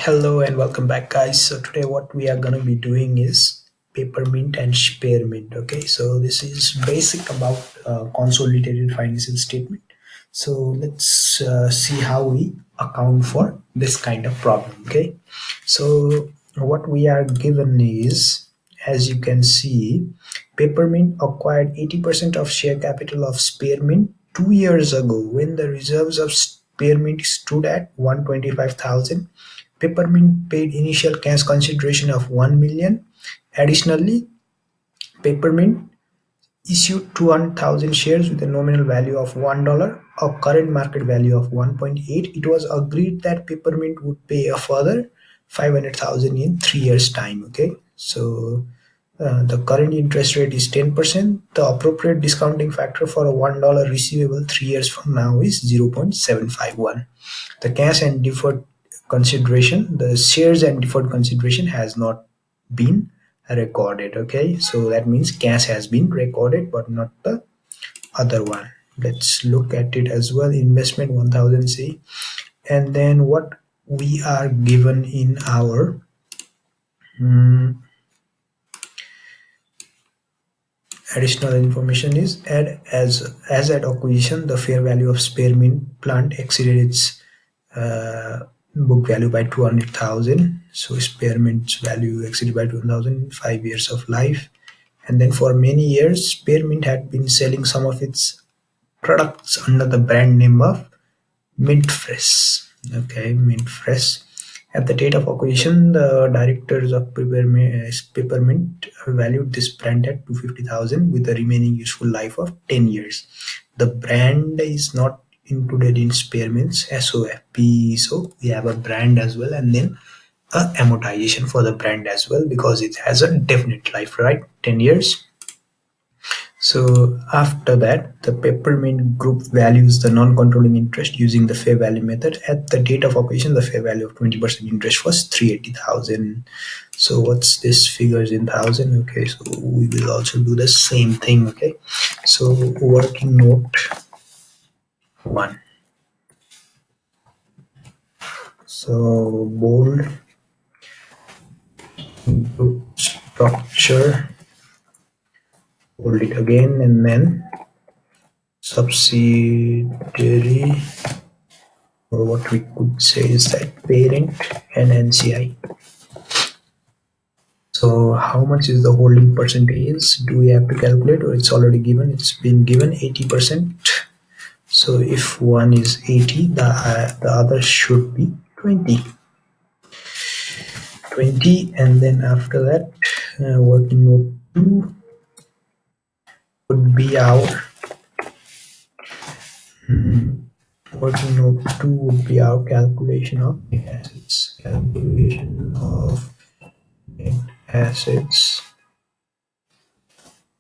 Hello and welcome back, guys. So today what we are going to be doing is Peppermint and Spearmint. Okay, so this is basic about consolidated financial statement. So let's see how we account for this kind of problem. Okay, so what we are given is, as you can see, Peppermint acquired 80% of share capital of Spearmint 2 years ago when the reserves of Spearmint stood at 125,000. Peppermint paid initial cash consideration of 1 million. Additionally, Peppermint issued 200,000 shares with a nominal value of $1 or current market value of 1.8. It was agreed that Peppermint would pay a further 500,000 in 3 years' time. Okay, so the current interest rate is 10%. The appropriate discounting factor for a $1 receivable 3 years from now is 0.751. The cash and deferred consideration, the shares and deferred consideration has not been recorded. Okay, so that means cash has been recorded but not the other one. Let's look at it as well. Investment 1000 C, and then what we are given in our additional information is as at acquisition the fair value of Spearmint plant exceeded its book value by 200,000. So Spearmint's value exceeded by 200,000, 5 years of life. And then for many years, Spearmint had been selling some of its products under the brand name of Mint Fresh. Okay, Mint Fresh. At the date of acquisition, the directors of Peppermint valued this brand at 250,000 with a remaining useful life of 10 years. The brand is not included in Spearmint's SOFP, so we have a brand as well, and then a amortization for the brand as well because it has a definite life, right? 10 years. So after that, the Peppermint Group values the non-controlling interest using the fair value method. At the date of acquisition, the fair value of 20% interest was 380,000. So what's this figures in thousand? Okay, so we will also do the same thing. Okay, so working note 1. So bold group structure, hold it again, and then subsidiary, or what we could say is that parent and NCI. So how much is the holding percentage? Do we have to calculate, or it's already given? It's been given 80%. So if one is 80, the other should be 20. And then after that, working note 2 would be our working note 2 would be our calculation of net assets. Calculation of net assets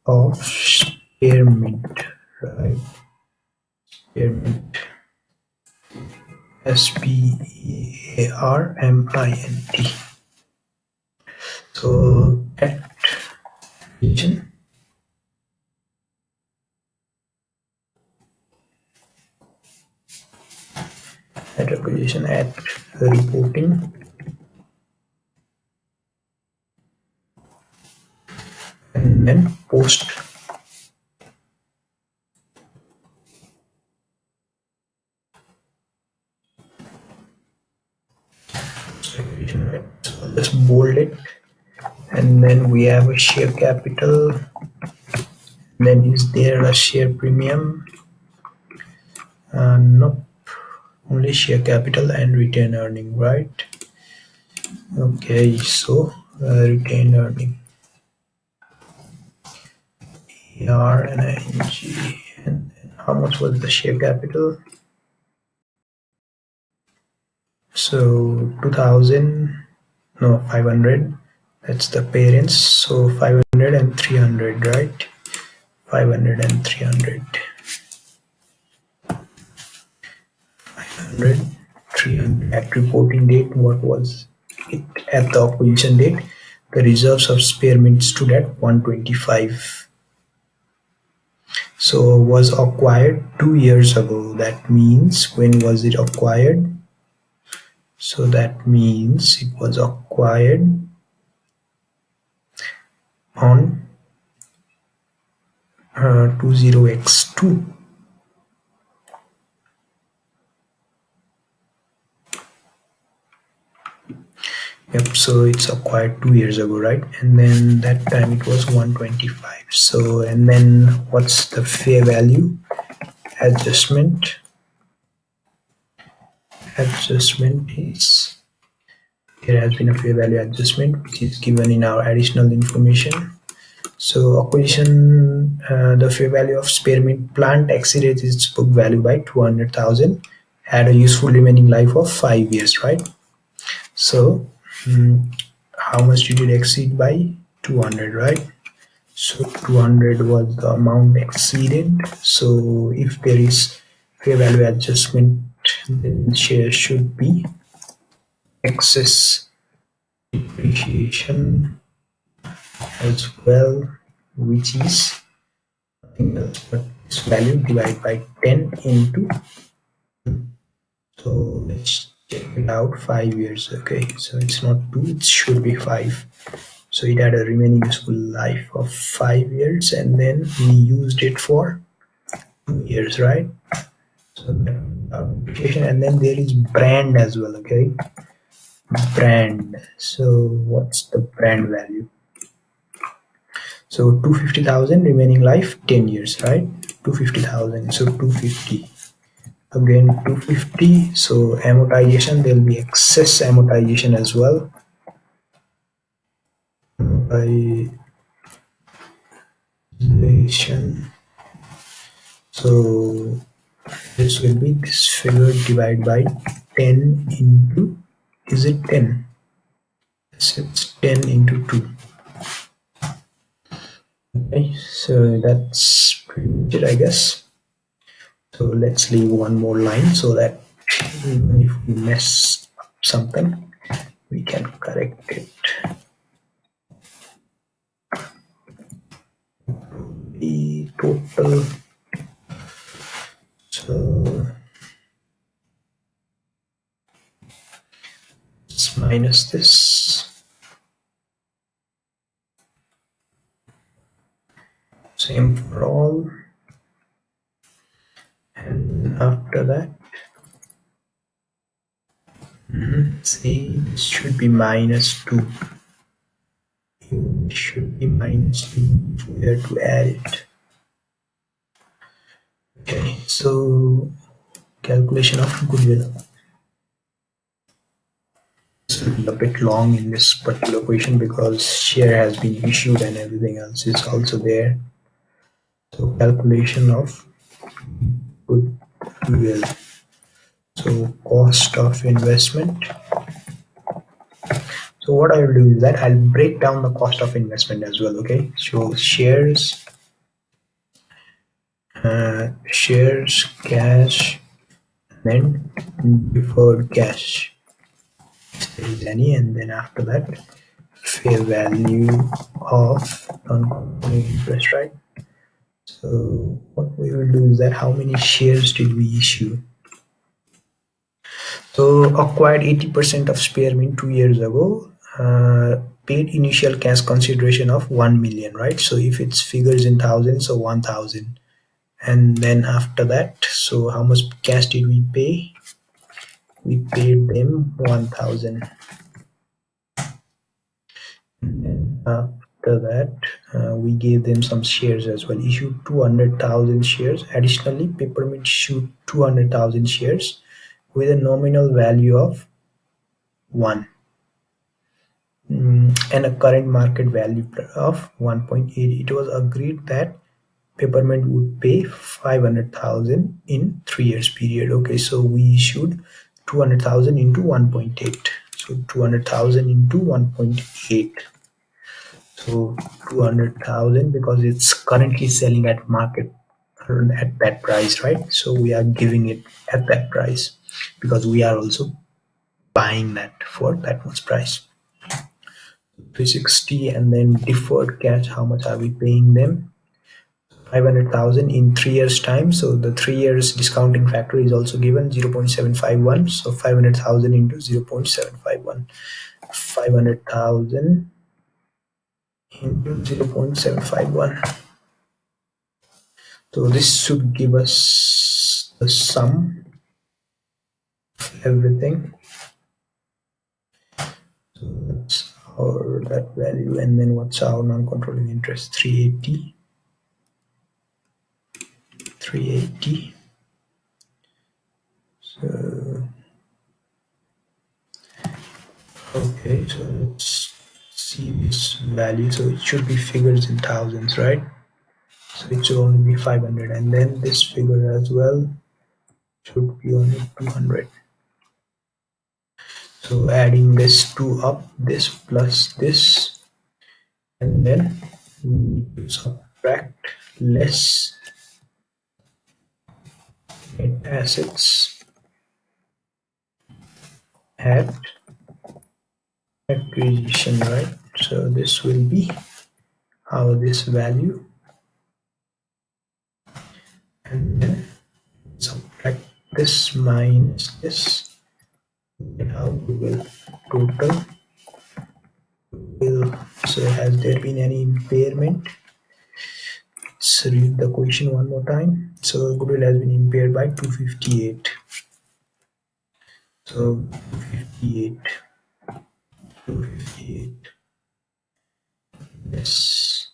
of Spearmint, right? Spearmint, Spearmint. So at acquisition, at reporting, and then post. So just bold it, and then we have a share capital. Then is there a share premium? Nope, only share capital and retained earning, right? Okay, so retained earning, ERNING, and how much was the share capital? So 2000, no, 500. That's the parents. So 500 and 300, right? 500 and 300. 500, 300. At reporting date, what was it at the acquisition date? The reserves of Spearmint stood at 125. So was acquired 2 years ago. That means when was it acquired? So that means it was acquired on 20x2. Yep, so it's acquired 2 years ago, right? And then that time it was 125. So, and then what's the fair value adjustment? Adjustment is, there has been a fair value adjustment which is given in our additional information. So acquisition, the fair value of Spearmint plant exceeded its book value by 200,000, had a useful remaining life of 5 years, right? So how much did it exceed by? 200, right? So 200 was the amount exceeded. So if there is fair value adjustment, then share should be excess depreciation as well, which is nothing else but this value divided by 10 into, so let's check it out, 5 years. Okay, so it's not 2, it should be 5. So it had a remaining useful life of 5 years, and then we used it for 2 years, right? So application, and then there is brand as well. Okay, brand. So what's the brand value? So 250,000 remaining life, 10 years, right? 250,000, so 250, again 250. So amortization, there will be excess amortization as well. Amortization. So this will be this figure divided by 10 into, is it 10? Yes, it's 10 into 2. Okay, so that's pretty much it, I guess. So let's leave one more line so that even if we mess up something, we can correct it. The total, so let's minus this. Same for all. And after that, see, this should be minus 2. It should be minus 2 if we are to add it. Okay, so calculation of goodwill. This will be a bit long in this particular question because share has been issued and everything else is also there. So calculation of goodwill. So cost of investment. So what I will do is that I'll break down the cost of investment as well. Okay, so shares, cash, then deferred cash, if there is any, and then after that fair value of non-controlling interest, right? So what we will do is that how many shares did we issue? So acquired 80% of Spearmint 2 years ago, paid initial cash consideration of 1 million, right? So if it's figures in thousands, so 1,000. And then after that, so how much cash did we pay? We paid them 1,000. And then after that, we gave them some shares as well, issued 200,000 shares. Additionally, Peppermint issued 200,000 shares with a nominal value of 1. And a current market value of 1.8. It was agreed that Peppermint would pay 500,000 in 3 years period. Okay, so we issued 200,000 into 1.8. So 200,000 into 1.8. So 200,000 because it's currently selling at market at that price, right? So we are giving it at that price because we are also buying that for that much price. 360, and then deferred cash, how much are we paying them? 500,000 in 3 years time. So the 3 years discounting factor is also given 0.751. So 500,000 into 0.751. 500,000 into 0.751. So this should give us the sum of everything. So that's our that value, and then what's our non-controlling interest? 380. 380. So okay, so let's see this value. So it should be figures in thousands, right? So it should only be 500, and then this figure as well should be only 200. So adding this 2 up, this plus this, and then we need to subtract less net assets at acquisition, right? So this will be how this value, and then subtract this minus this, and how we will total will. So has there been any impairment? Let's read the question one more time. So goodwill has been impaired by 258. So 258, 258. This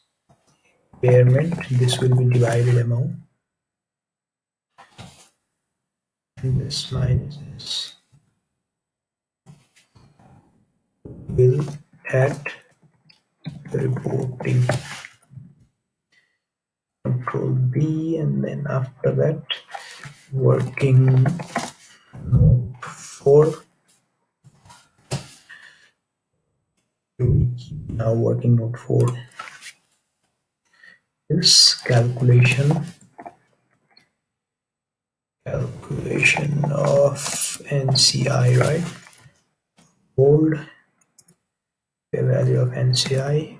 impairment, this will be divided among, and this minus this will at reporting, control B, and then after that working note 4. Now working note 4 is calculation of NCI, right? Old the value of NCI,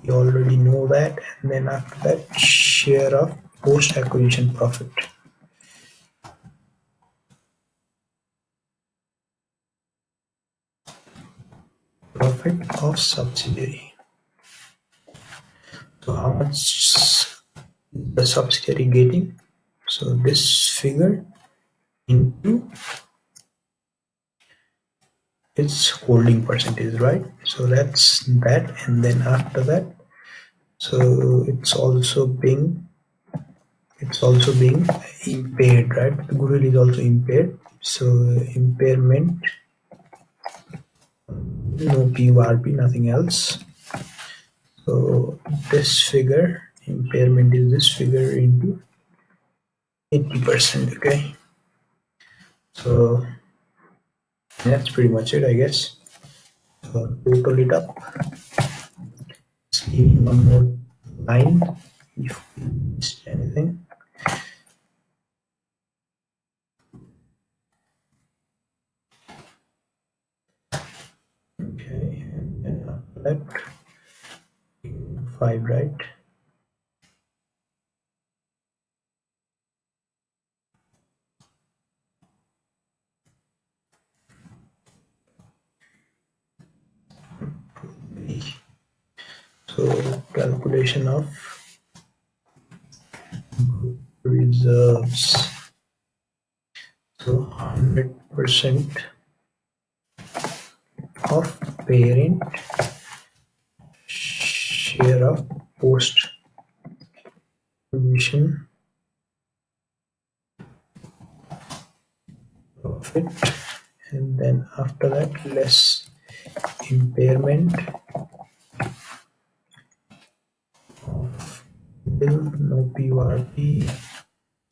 you already know that, and then after that share of post acquisition profit. Profit of subsidiary. So how much is the subsidiary getting? So this figure into its holding percentage, right? So that's that, and then after that, so it's also being impaired, right? The goodwill is also impaired. So impairment, no PURP, nothing else. So this figure, impairment is this figure into 80%. Okay, so that's pretty much it, I guess. So total it up. See one more line if we missed anything. Okay, and then after that 5, right? So calculation of reserves. So 100% of parent share of post acquisition profit, and then after that less impairment of bill, no PURP,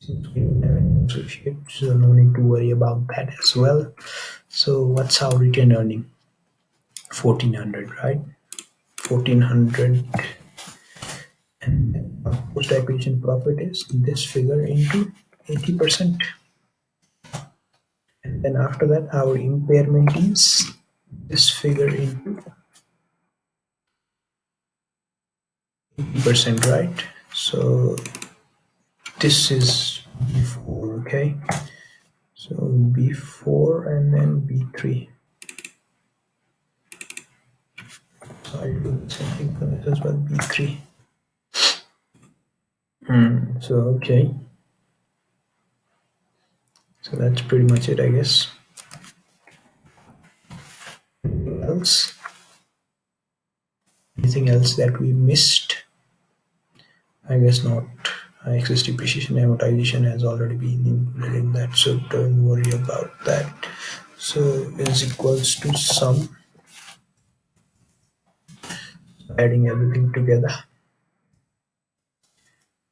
since we don't have any associate, so no need to worry about that as well. So what's our return earning? 1400, right? 1400, and then our post acquisition profit is this figure into 80%, and then after that our impairment is this figure into 80%, right? So this is B4, okay? So B4 and then B3. So I'll do the same thing for this as well, B3. So okay. So that's pretty much it, I guess. Anything else? Anything else that we missed? I guess not. Excess depreciation amortization has already been included in that, so don't worry about that. So is equals to sum, adding everything together.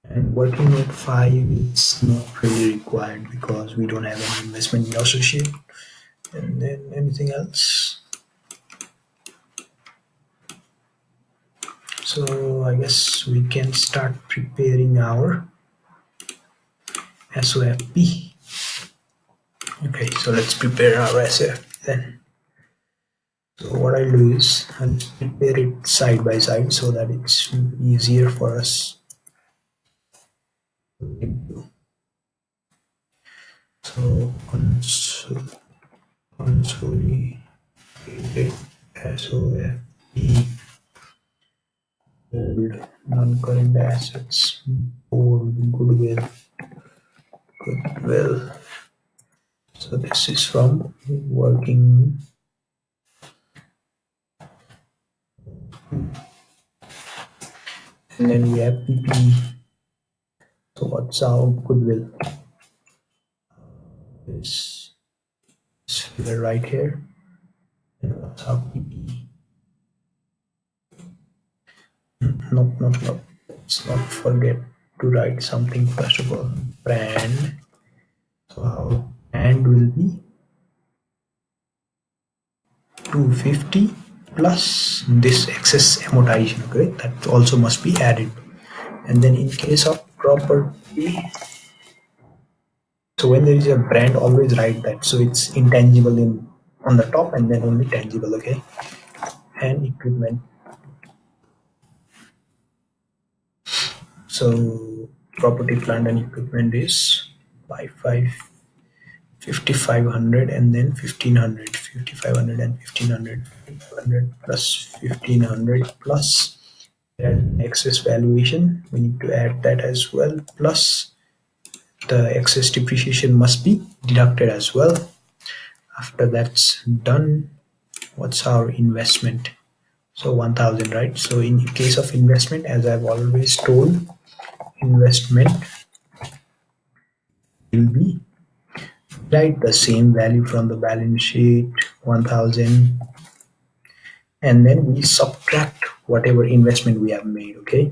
And working with 5 it's not really required because we don't have any investment in associate. And then anything else? So I guess we can start preparing our SOFP. Okay, so let's prepare our SOFP then. So what I'll do is I'll prepare it side by side so that it's easier for us. So consolidated SOFP, bold non-current assets, bold goodwill. So this is from working. And then we have PP. So what's our goodwill? This figure right here. And what's our PP? Nope. Let's not forget to write something first of all. Brand. So our brand will be 250 plus this excess amortization. Okay, that also must be added. And then in case of property, so when there is a brand, always write that. So it's intangible in on the top and then only tangible. Okay, and equipment. So property, plant and equipment is 5500 and then 1500. 5500 and 1500. 500 plus 1500 plus excess valuation. We need to add that as well. Plus the excess depreciation must be deducted as well. After that's done, what's our investment? So 1000, right? So in case of investment, as I've always told, investment will be write the same value from the balance sheet, 1000, and then we subtract whatever investment we have made. Okay,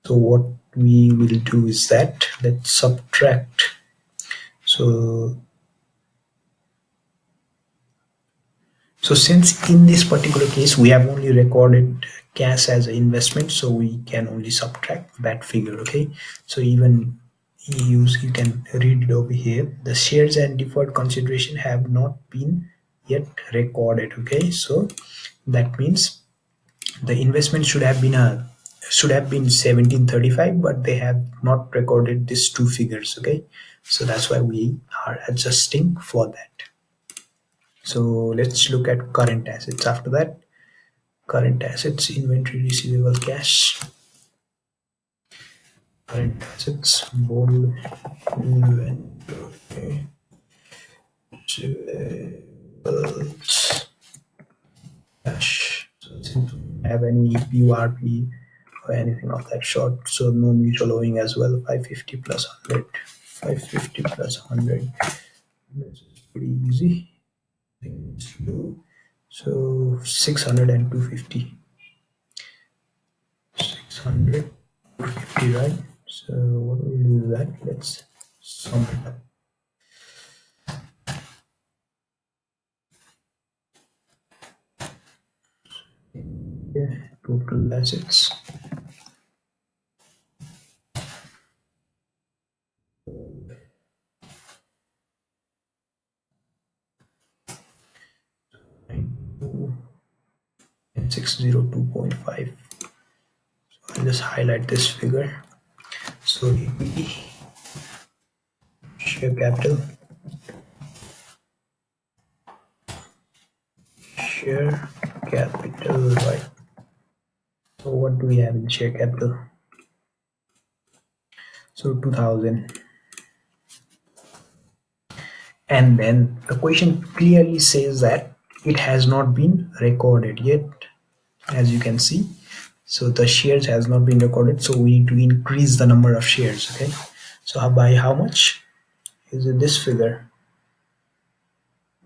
so what we will do is that let's subtract. So since in this particular case we have only recorded cash as an investment, so we can only subtract that figure. Okay, so even you can read it over here. The shares and deferred consideration have not been yet recorded. Okay, so that means the investment should have been 1735, but they have not recorded these two figures. Okay, so that's why we are adjusting for that. So let's look at current assets. After that, current assets, inventory, receivable, cash. Current assets, bold inventory, receivables, cash. So since we don't have any PURP or anything of that sort, so no mutual owing as well. 550 plus 100. 550 plus 100. This is pretty easy things to do. So 600 and 250. 600, 250, right? So what we'll do is that let's sum it up. Okay, total assets. And 602.5. So I'll just highlight this figure. So equity, share capital, share capital, right? So what do we have in share capital? So 2000. And then the question clearly says that it has not been recorded yet, as you can see. So the shares has not been recorded, so we need to increase the number of shares. Okay, so by how much? Is it this figure?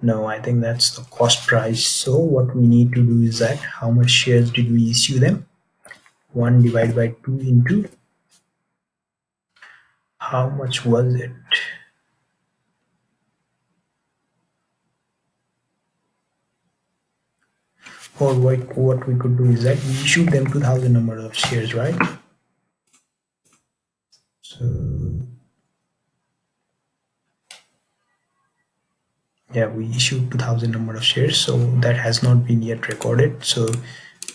No, I think that's the cost price. So what we need to do is that how much shares did we issue them? 1 divided by 2 into how much was it? Or what we could do is that we issued them 2000 number of shares, right? So yeah, we issued 2000 number of shares, so that has not been yet recorded. So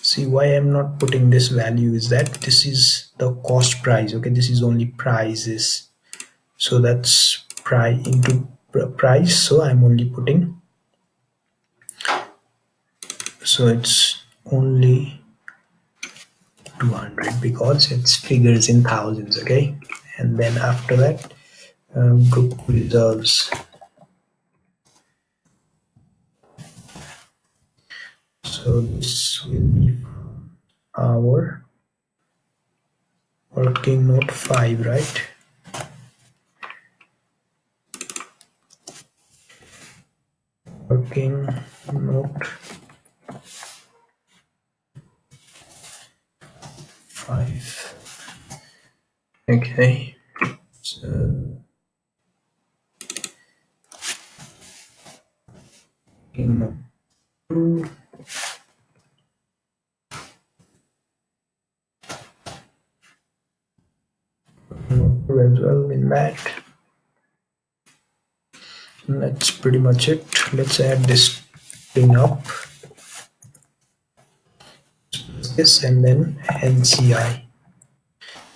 see, why I'm not putting this value is that this is the cost price. Okay, this is only prices, so that's price into price, so I'm only putting, so it's only 200 because it's figures in thousands. Okay, and then after that, group reserves. So this will be our working note 5, right? Working note 5. Okay, so working note 2, note 2 as well in that. And that's pretty much it. Let's add this thing up, this, and then NCI.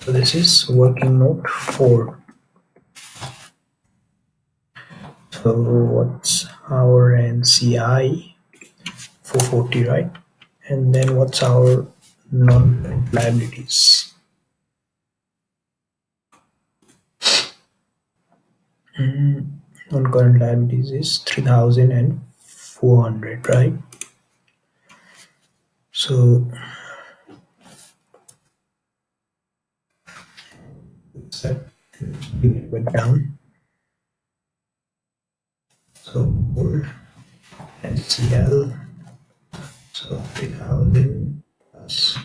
So this is working note 4. So what's our NCI? 440, right? And then what's our non-liabilities? Non-current liabilities is 3400, right? So that went down. So NCL, so 3000 plus,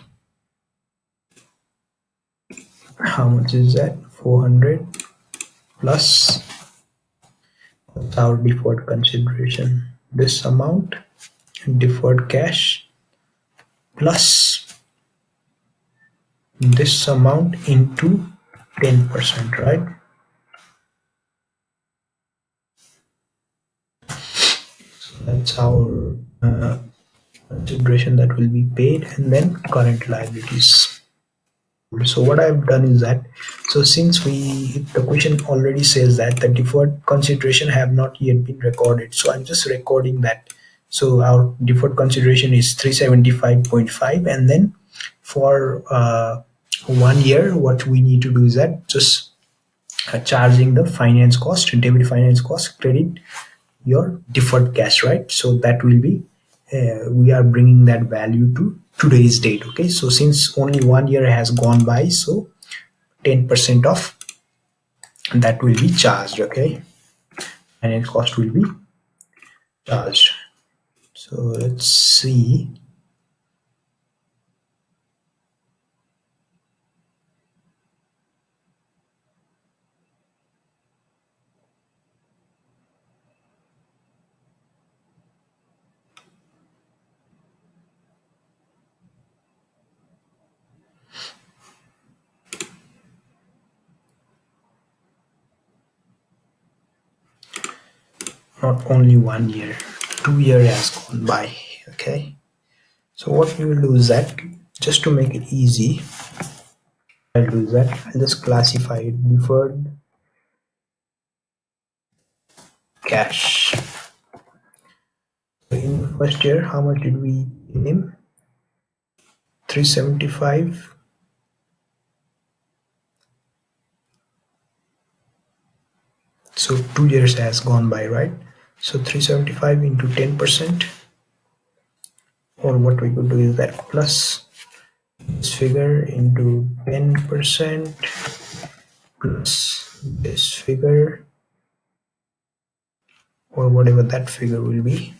how much is that? 400 plus what's our deferred consideration? This amount, deferred cash, plus this amount into 10%, right? So that's our consideration that will be paid, and then current liabilities. So what I've done is that, so since the question already says that the deferred consideration have not yet been recorded, so I'm just recording that. So our deferred consideration is 375.5, and then for 1 year what we need to do is that just charging the finance cost, debit finance cost, credit your deferred cash, right? So that will be we are bringing that value to today's date. Okay, so since only 1 year has gone by, so 10% of that will be charged. Okay, finance cost will be charged. So let's see. Not only 1 year, 2 year has gone by. Okay, so what we will do is that, just to make it easy, I'll do that. I'll just classify it deferred cash. So in the first year, how much did we pay him? 375. So 2 years has gone by, right? So 375 into 10%, or what we could do is that plus this figure into 10% plus this figure, or whatever that figure will be.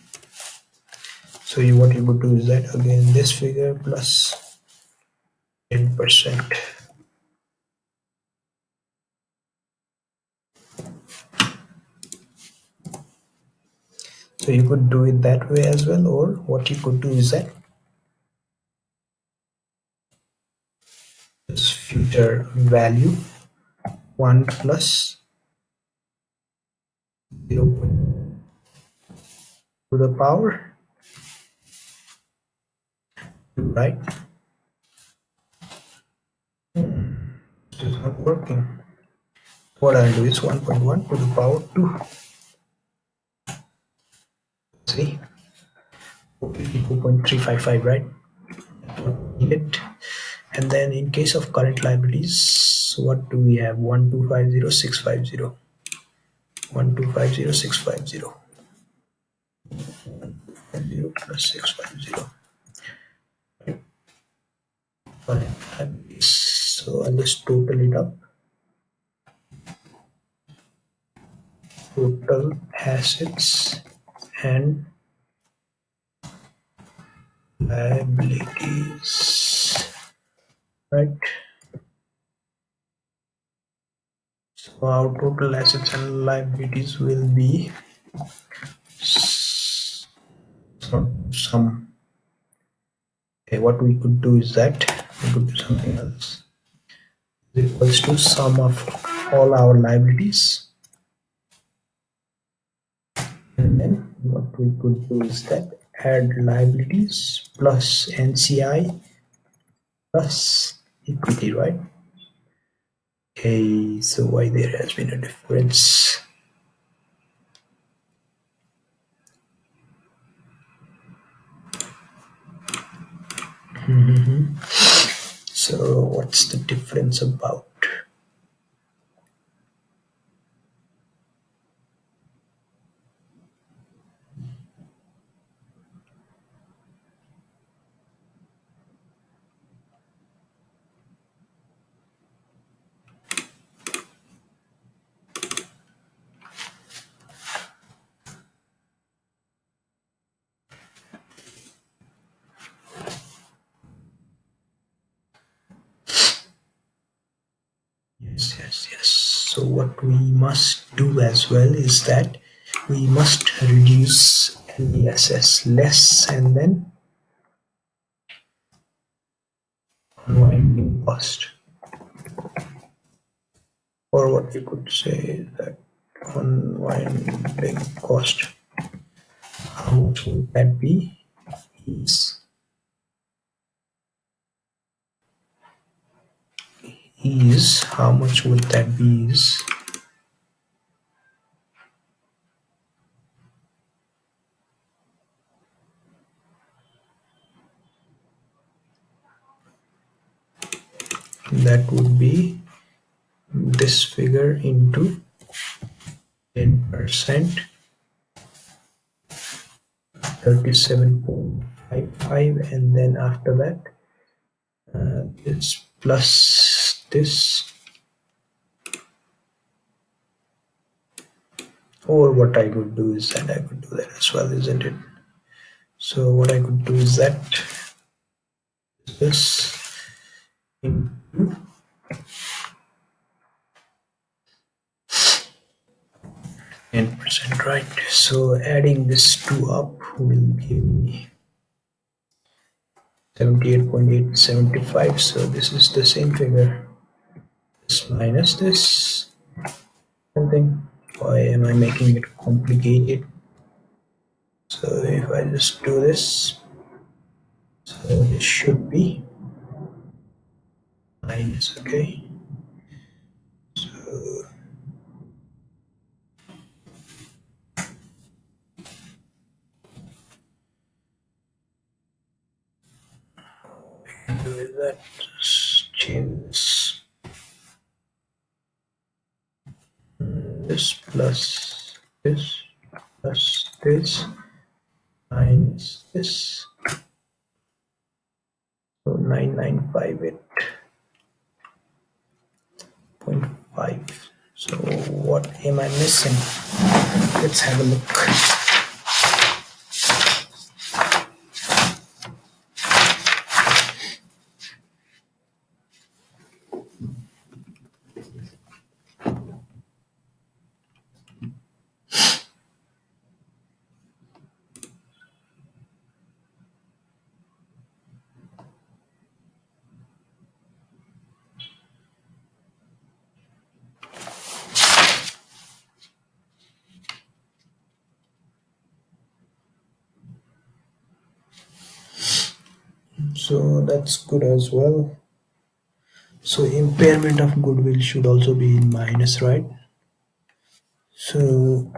So what you would do is that again this figure plus 10%. So you could do it that way as well, or what you could do is that this future value 1 plus 0 to the power 2, right? This is not working. What I'll do is 1.1 to the power 2. See, 4.355, right? It. And then in case of current liabilities, what do we have? 1250650. 1250650. 0 plus 650. Current liabilities. So I'll just total it up. Total assets and liabilities, right? So our total assets and liabilities will be some. Okay, what we could do is that we could do something else. Is equals to sum of all our liabilities, and then what we could do is that add liabilities plus NCI plus equity, right? Okay, so why there has been a difference? So what's the difference about? Yes. So what we must do as well is that we must reduce LESS less and then unwinding cost. Or what we could say is that unwinding cost. How much would that be? Is how much would that be? Is that would be this figure into 10%, 37.55, and then after that this plus this, or what I could do is that I could do that as well, isn't it? So what I could do is that this into 10%, right? So adding this 2 up will give me 78.875. So this is the same figure. This minus this something. Why am I making it complicated? So if I just do this, so this should be minus. Okay, so do that, change this plus this plus this minus this. So 9958.5. So what am I missing? Let's have a look. So that's good as well. So impairment of goodwill should also be in minus, right? So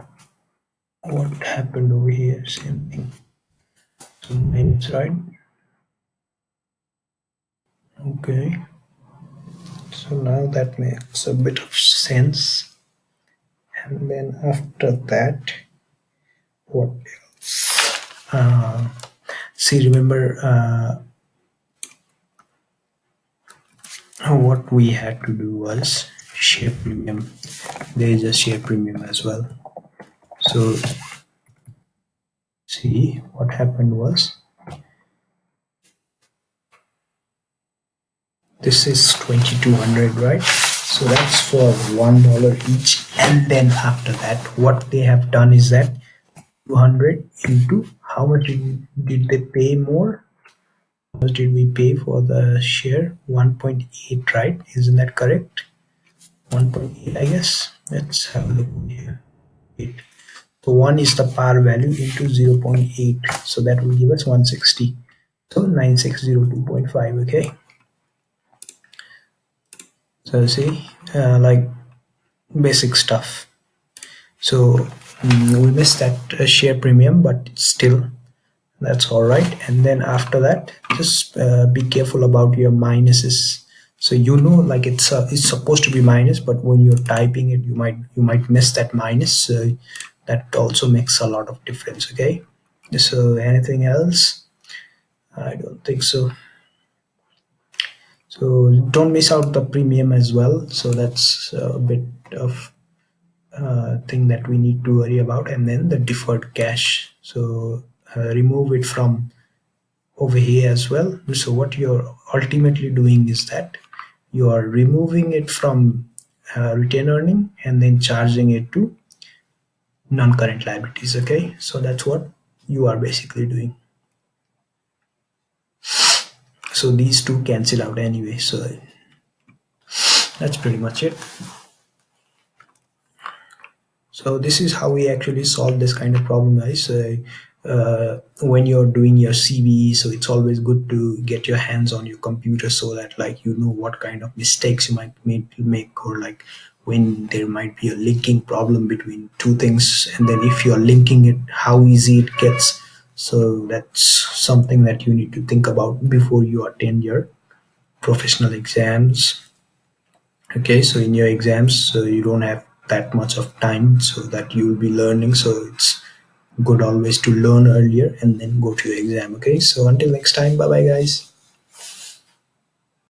what happened over here? Same thing. So minus, right? Okay. So now that makes a bit of sense. And then after that, what else? See, remember what we had to do was share premium. There is a share premium as well. So see what happened was this is 2200, right? So that's for $1 each. And then after that, what they have done is that 200 into how much did they pay more? How much did we pay for the share? 1.8, right? Isn't that correct? 1.8, I guess. Let's have a look here. 8. So 1 is the par value into 0.8. So that will give us 160. So 9602.5, okay? So see, like basic stuff. So we missed that share premium, but still that's all right. And then after that, just be careful about your minuses. So like it's supposed to be minus, but when you're typing it, you might miss that minus. So that also makes a lot of difference. Okay. So anything else? I don't think so. So don't miss out the premium as well. So that's a bit of thing that we need to worry about. And then the deferred cash. So remove it from over here as well. So what you're ultimately doing is that you are removing it from retained earning and then charging it to non-current liabilities. Okay, so that's what you are basically doing. So these two cancel out anyway, so that's pretty much it. So this is how we actually solve this kind of problem, guys. When you're doing your CVE, so it's always good to get your hands on your computer so that like you know what kind of mistakes you might make, or like when there might be a linking problem between two things, and then if you're linking it, how easy it gets. So that's something that you need to think about before you attend your professional exams. Okay, so in your exams, so you don't have that much of time, so that you will be learning. So it's good always to learn earlier and then go to your exam. Okay, so until next time, bye bye guys.